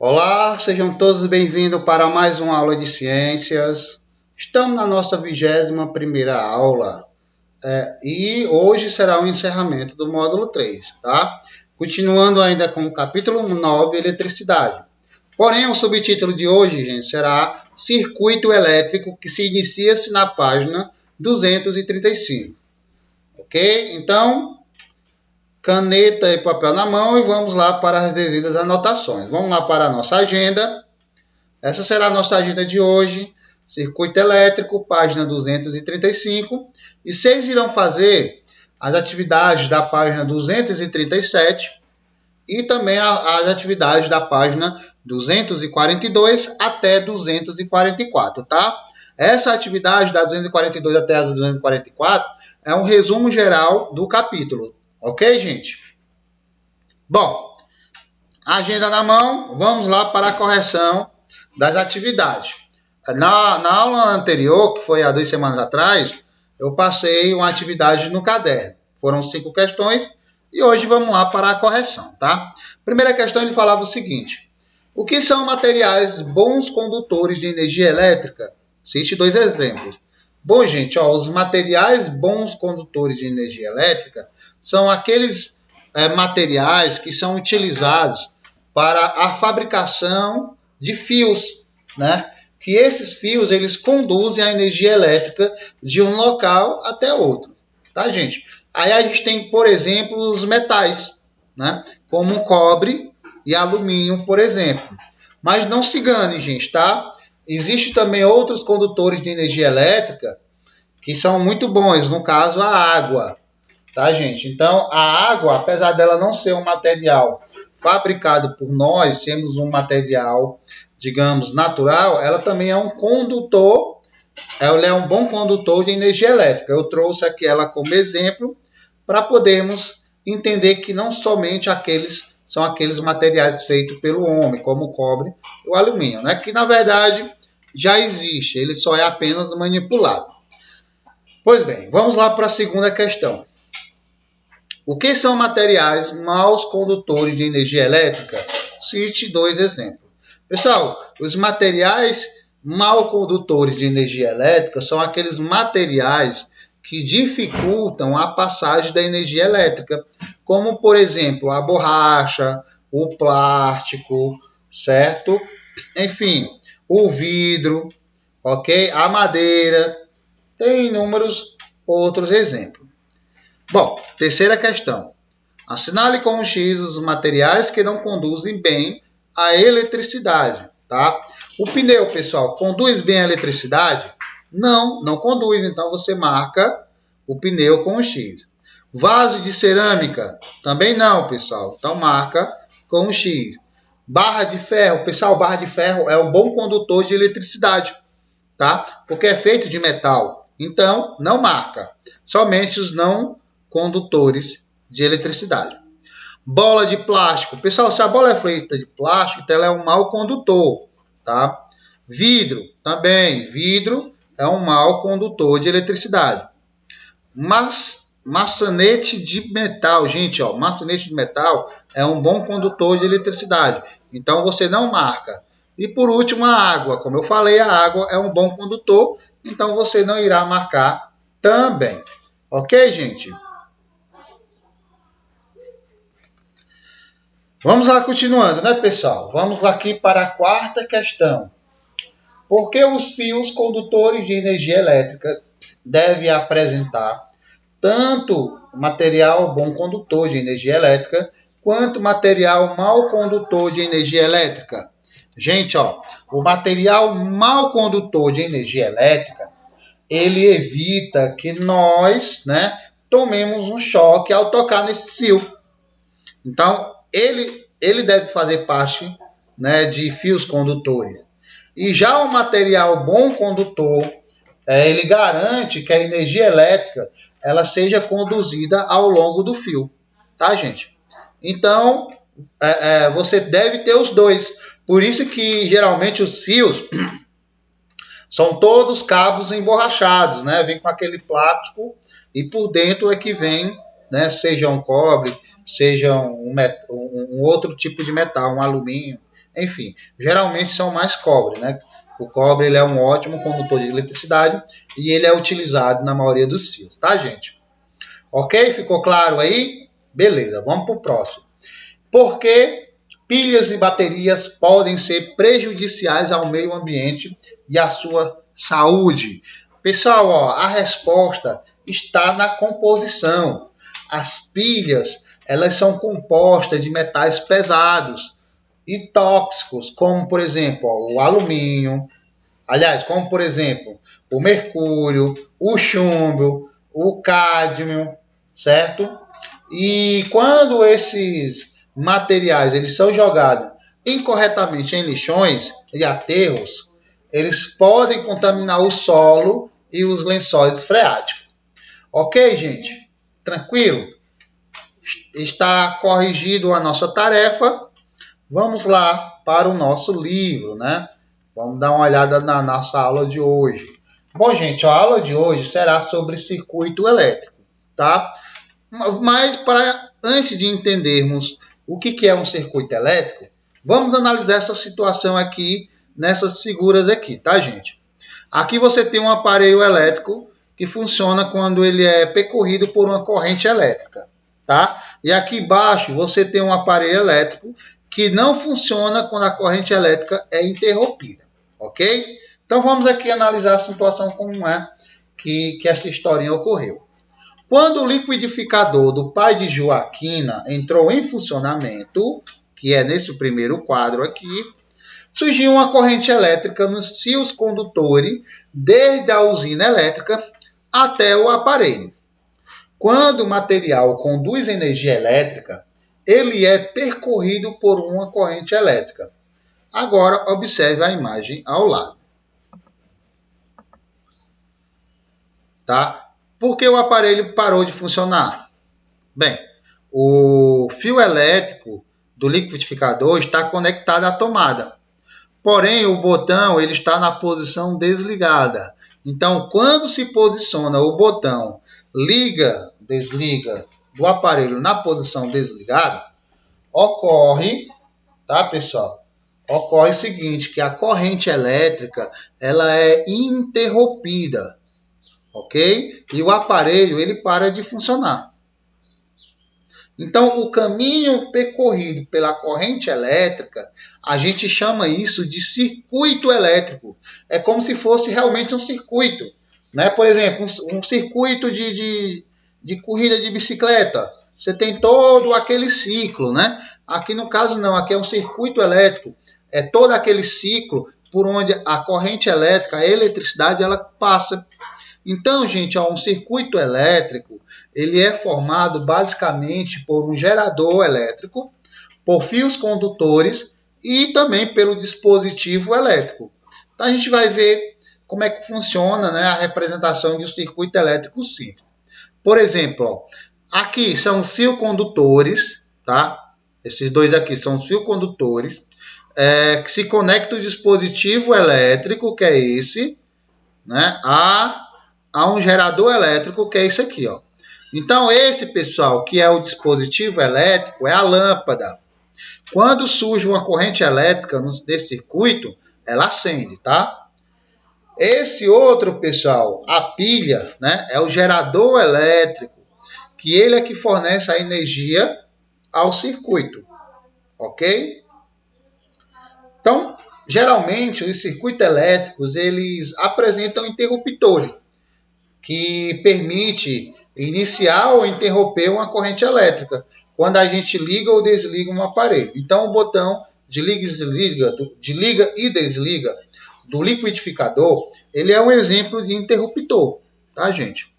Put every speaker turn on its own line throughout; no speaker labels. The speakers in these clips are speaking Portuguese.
Olá, sejam todos bem-vindos para mais uma aula de ciências. Estamos na nossa 21ª aula e hoje será o encerramento do módulo 3, tá? Continuando ainda com o capítulo 9, eletricidade. Porém, o subtítulo de hoje, gente, será circuito elétrico que se inicia-se na página 235. Ok? Então, caneta e papel na mão e vamos lá para as devidas anotações. Vamos lá para a nossa agenda. Essa será a nossa agenda de hoje. Circuito elétrico, página 235. E vocês irão fazer as atividades da página 237 e também as atividades da página 242 até 244, tá? Essa atividade da 242 até a 244 é um resumo geral do capítulo. Ok, gente? Bom, agenda na mão, vamos lá para a correção das atividades. Na aula anterior, que foi há 2 semanas atrás, eu passei uma atividade no caderno. Foram 5 questões e hoje vamos lá para a correção, tá? Primeira questão, ele falava o seguinte: o que são materiais bons condutores de energia elétrica? Cite 2 exemplos. Bom, gente, os materiais bons condutores de energia elétrica são aqueles materiais que são utilizados para a fabricação de fios, né? Que esses fios eles conduzem a energia elétrica de um local até outro, tá, gente? Aí a gente tem, por exemplo, os metais, né? Como o cobre e alumínio, por exemplo. Mas não se engane, gente, tá? Existem também outros condutores de energia elétrica que são muito bons, no caso a água, tá, gente? Então, a água, apesar dela não ser um material fabricado por nós, sendo um material, digamos, natural, ela também é um condutor, ela é um bom condutor de energia elétrica. Eu trouxe aqui ela como exemplo para podermos entender que não somente são aqueles materiais feitos pelo homem, como o cobre e o alumínio, né? Que na verdade já existe, ele só é apenas manipulado. Pois bem, vamos lá para a segunda questão. O que são materiais maus condutores de energia elétrica? Cite 2 exemplos. Pessoal, os materiais mal condutores de energia elétrica são aqueles materiais que dificultam a passagem da energia elétrica, como, por exemplo, a borracha, o plástico, certo? Enfim, o vidro, ok? A madeira, tem inúmeros outros exemplos. Bom, terceira questão. Assinale com um X os materiais que não conduzem bem a eletricidade, tá? O pneu, pessoal, conduz bem a eletricidade? Não conduz, então você marca o pneu com um X. Vaso de cerâmica? Também não, pessoal, então marca com um X. Barra de ferro, pessoal, barra de ferro é um bom condutor de eletricidade, tá? Porque é feito de metal, então não marca. Somente os não condutores de eletricidade. Bola de plástico. Pessoal, se a bola é feita de plástico, então ela é um mau condutor, tá? Vidro, também. Vidro é um mau condutor de eletricidade. Maçanete de metal, gente, maçanete de metal é um bom condutor de eletricidade. Então você não marca. E por último, a água. Como eu falei, a água é um bom condutor, então você não irá marcar também. Ok, gente? Vamos lá continuando, né, pessoal? Vamos aqui para a quarta questão. Por que os fios condutores de energia elétrica devem apresentar tanto material bom condutor de energia elétrica quanto material mau condutor de energia elétrica? Gente, o material mau condutor de energia elétrica, ele evita que nós, né, tomemos um choque ao tocar nesse fio. Então, ele deve fazer parte, né, de fios condutores. E já o material bom condutor, ele garante que a energia elétrica ela seja conduzida ao longo do fio. Tá, gente? Então, você deve ter os dois. Por isso que, geralmente, os fios são todos cabos emborrachados, né? Vem com aquele plástico e por dentro é que vem, né, seja um cobre, seja um outro tipo de metal, um alumínio, enfim, geralmente são mais cobre, né? O cobre ele é um ótimo condutor de eletricidade e ele é utilizado na maioria dos fios, tá, gente? Ok? Ficou claro aí? Beleza, vamos para o próximo. Por que pilhas e baterias podem ser prejudiciais ao meio ambiente e à sua saúde? Pessoal, ó, a resposta está na composição. As pilhas, elas são compostas de metais pesados e tóxicos, como por exemplo, ó, o alumínio, aliás, como por exemplo, o mercúrio, o chumbo, o cádmio, certo? E quando esses materiais eles são jogados incorretamente em lixões e aterros, eles podem contaminar o solo e os lençóis freáticos. Ok, gente? Tranquilo? Está corrigido a nossa tarefa. Vamos lá para o nosso livro, né? Vamos dar uma olhada na nossa aula de hoje. Bom, gente, a aula de hoje será sobre circuito elétrico, tá? Mas antes de entendermos o que é um circuito elétrico, vamos analisar essa situação aqui nessas figuras aqui, tá, gente? Aqui você tem um aparelho elétrico que funciona quando ele é percorrido por uma corrente elétrica, tá? E aqui embaixo você tem um aparelho elétrico que não funciona quando a corrente elétrica é interrompida, ok? Então vamos aqui analisar a situação como é que essa historinha ocorreu. Quando o liquidificador do pai de Joaquina entrou em funcionamento, que é nesse primeiro quadro aqui, surgiu uma corrente elétrica nos fios condutores, desde a usina elétrica até o aparelho. Quando o material conduz energia elétrica, ele é percorrido por uma corrente elétrica. Agora, observe a imagem ao lado. Tá? Por que o aparelho parou de funcionar? Bem, o fio elétrico do liquidificador está conectado à tomada. Porém, o botão ele está na posição desligada. Então, quando se posiciona o botão liga, desliga do aparelho na posição desligada, ocorre, tá, pessoal? Ocorre o seguinte, que a corrente elétrica ela é interrompida, ok? E o aparelho ele para de funcionar. Então, o caminho percorrido pela corrente elétrica, a gente chama isso de circuito elétrico. É como se fosse realmente um circuito, né? Por exemplo, um circuito de corrida de bicicleta. Você tem todo aquele ciclo, né? Aqui no caso não, aqui é um circuito elétrico. É todo aquele ciclo por onde a corrente elétrica, a eletricidade, ela passa. Então, gente, ó, um circuito elétrico, ele é formado basicamente por um gerador elétrico, por fios condutores e também pelo dispositivo elétrico. Então, a gente vai ver como é que funciona, né, a representação de um circuito elétrico simples. Por exemplo, ó, aqui são os fios condutores, tá? Esses dois aqui são os fios condutores, que se conecta o dispositivo elétrico, que é esse, né, a um gerador elétrico, que é isso aqui, ó. Então, esse, pessoal, que é o dispositivo elétrico, é a lâmpada. Quando surge uma corrente elétrica nesse circuito, ela acende, tá? Esse outro, pessoal, a pilha, né, é o gerador elétrico, que ele é que fornece a energia ao circuito, ok? Então, geralmente, os circuitos elétricos, eles apresentam interruptores, que permite iniciar ou interromper uma corrente elétrica quando a gente liga ou desliga um aparelho. Então, o botão de liga e desliga do liquidificador, ele é um exemplo de interruptor, tá, gente?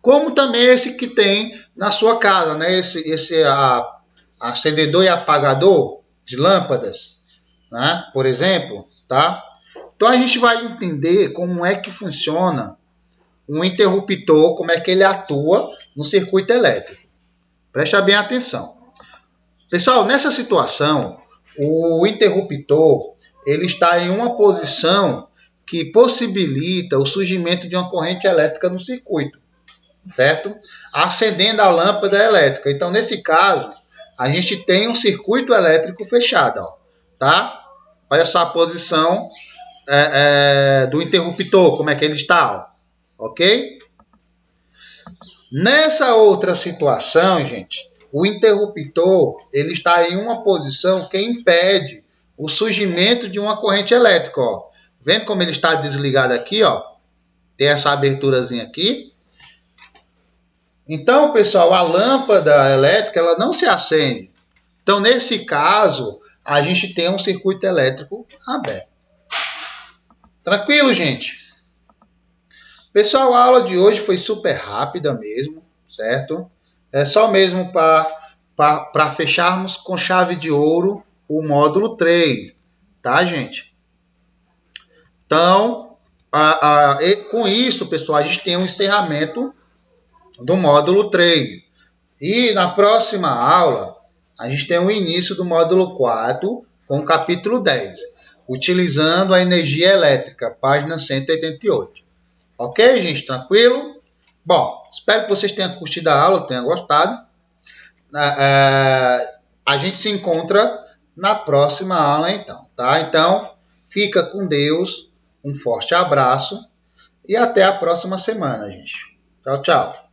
Como também esse que tem na sua casa, né? Esse acendedor e apagador de lâmpadas, né? Por exemplo, tá? Então, a gente vai entender como é que funciona um interruptor, como é que ele atua no circuito elétrico. Presta bem atenção. Pessoal, nessa situação, o interruptor ele está em uma posição que possibilita o surgimento de uma corrente elétrica no circuito, certo? Acendendo a lâmpada elétrica. Então, nesse caso, a gente tem um circuito elétrico fechado, ó. tá? Olha só a posição do interruptor, como é que ele está, ó, ok? Nessa outra situação, gente, o interruptor ele está em uma posição que impede o surgimento de uma corrente elétrica, ó. Vendo como ele está desligado aqui, ó? Tem essa aberturazinha aqui. Então, pessoal, a lâmpada elétrica ela não se acende. Então, nesse caso, a gente tem um circuito elétrico aberto. Tranquilo, gente? Pessoal, a aula de hoje foi super rápida mesmo, certo? É só mesmo para fecharmos com chave de ouro o módulo 3, tá, gente? Então, com isso, pessoal, a gente tem um encerramento do módulo 3. E na próxima aula, a gente tem o início do módulo 4 com o capítulo 10, utilizando a energia elétrica, página 188. Ok, gente? Tranquilo? Bom, espero que vocês tenham curtido a aula, tenham gostado. A gente se encontra na próxima aula, então, tá? Então, fica com Deus, um forte abraço e até a próxima semana, gente. Tchau, tchau.